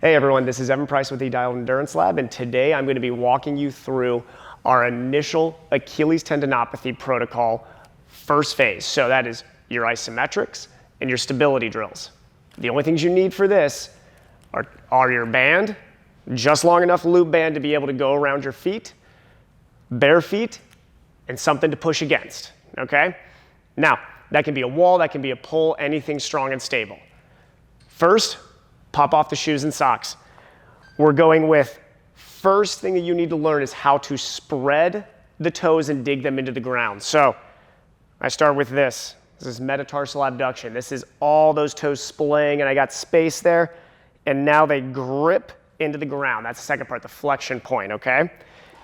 Hey everyone, this is Evan Price with the Untitled Endurance Lab, and today I'm going to be walking you through our initial Achilles tendinopathy protocol first phase. So that is your isometrics and your stability drills. The only things you need for this are your band, just long enough loop band to be able to go around your feet, bare feet, and something to push against, okay? Now, that can be a wall, that can be a pole, anything strong and stable. First, pop off the shoes and socks. We're going with, first thing that you need to learn is how to spread the toes and dig them into the ground. So I start with this. This is metatarsal abduction. This is all those toes splaying, and I got space there, and now they grip into the ground. That's the second part, the flexion point, okay?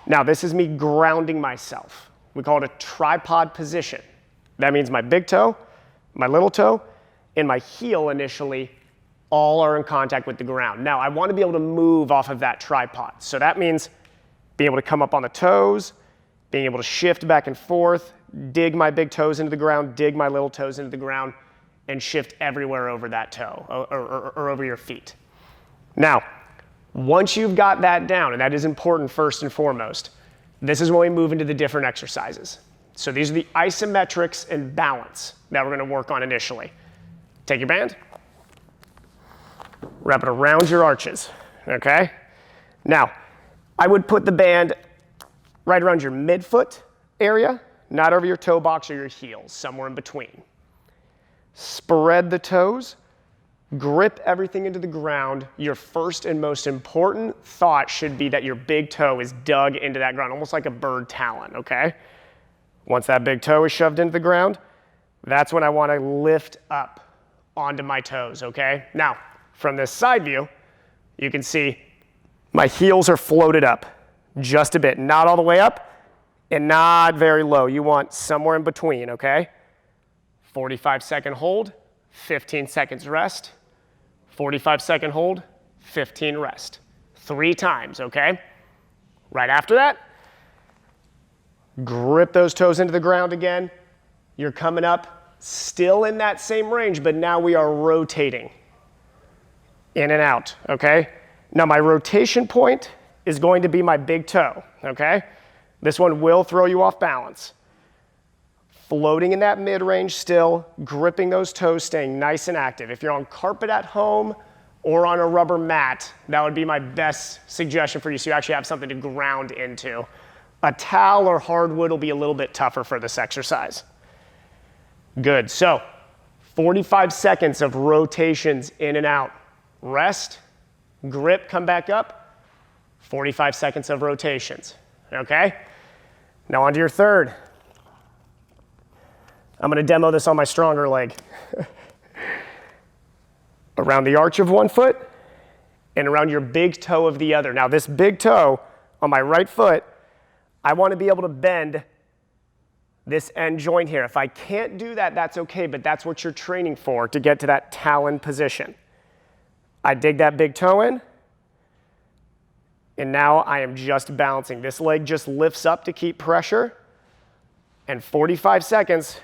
Now this is me grounding myself. We call it a tripod position. That means my big toe, my little toe, and my heel initially all are in contact with the ground. Now, I want to be able to move off of that tripod. So that means being able to come up on the toes, being able to shift back and forth, dig my big toes into the ground, dig my little toes into the ground, and shift everywhere over that toe or over your feet. Now, once you've got that down, and that is important first and foremost, this is when we move into the different exercises. So these are the isometrics and balance that we're going to work on initially. Take your band. Wrap it around your arches, okay? Now, I would put the band right around your midfoot area, not over your toe box or your heels, somewhere in between. Spread the toes, grip everything into the ground. Your first and most important thought should be that your big toe is dug into that ground, almost like a bird talon, okay? Once that big toe is shoved into the ground, that's when I want to lift up onto my toes, okay? Now, from this side view, you can see my heels are floated up just a bit, not all the way up and not very low. You want somewhere in between, okay? 45-second hold, 15 seconds rest, 45-second hold, 15 rest. 3 times, okay? Right after that, grip those toes into the ground again. You're coming up, still in that same range, but now we are rotating in and out, okay? Now my rotation point is going to be my big toe, okay? This one will throw you off balance. Floating in that mid-range still, gripping those toes, staying nice and active. If you're on carpet at home or on a rubber mat, that would be my best suggestion for you so you actually have something to ground into. A towel or hardwood will be a little bit tougher for this exercise. Good, so 45 seconds of rotations in and out. Rest, grip, come back up, 45 seconds of rotations, okay? Now onto your third. I'm gonna demo this on my stronger leg. Around the arch of one foot and around your big toe of the other. Now this big toe on my right foot, I wanna be able to bend this end joint here. If I can't do that, that's okay, but that's what you're training for to get to that talon position. I dig that big toe in, and now I am just balancing. This leg just lifts up to keep pressure, and 45 seconds,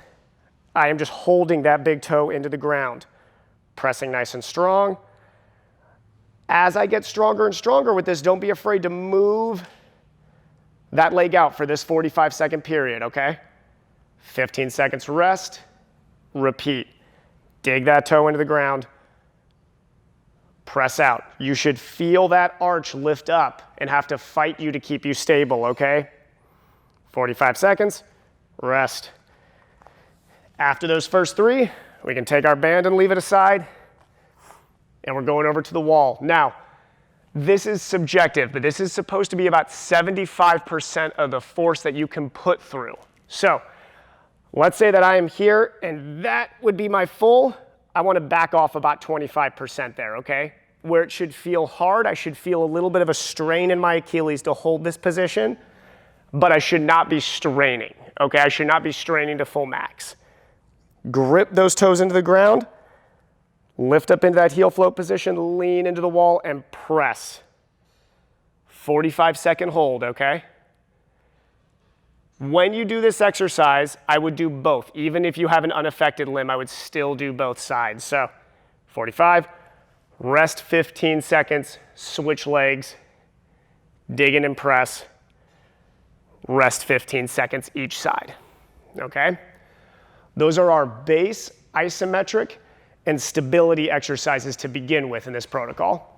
I am just holding that big toe into the ground, pressing nice and strong. As I get stronger and stronger with this, don't be afraid to move that leg out for this 45-second period, okay? 15 seconds rest, repeat. Dig that toe into the ground. Press out. You should feel that arch lift up and have to fight you to keep you stable, okay? 45 seconds, rest. After those first 3, we can take our band and leave it aside, and we're going over to the wall. Now, this is subjective, but this is supposed to be about 75% of the force that you can put through. So, let's say that I am here, and that would be my full. I want to back off about 25% there, okay? Where it should feel hard, I should feel a little bit of a strain in my Achilles to hold this position, but I should not be straining, okay? I should not be straining to full max. Grip those toes into the ground, lift up into that heel float position, lean into the wall, and press. 45-second hold, okay? When you do this exercise, I would do both. Even if you have an unaffected limb, I would still do both sides. So 45, Rest 15 seconds, switch legs, dig in and press, rest 15 seconds each side, okay? Those are our base isometric and stability exercises to begin with in this protocol.